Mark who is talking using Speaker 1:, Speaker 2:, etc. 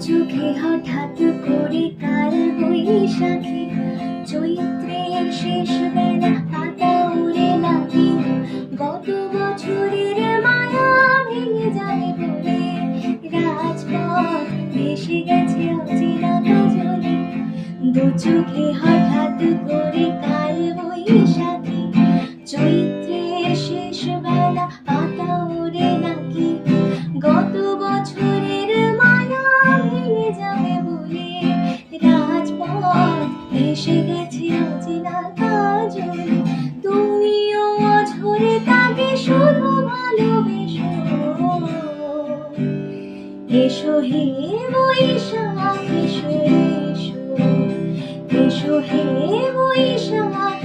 Speaker 1: চোখে হঠাৎ করে কাল বৈশাখী, চৈত্রের শেষ বেলা পাতা উড়ে নাকি, গত বছরের মায়া ভেঙে যাবে বলে রাজপথ ভেসে গেছে অচেনা কাজলে। দু চোখে হঠাৎ করে কাল বৈশাখী, চৈত্রের শেষ বেলা পাতা উড়ে নাকি, গত বছরের মায়া ভেঙে যাবে বলে রাজপথ ভেসে গেছে অচেনা কাজলে। তুমিও অঝরে তাকে শুধু ভালোবেসো, এসো হে বৈশাখ এসো এসো, এসো হে বৈশাখ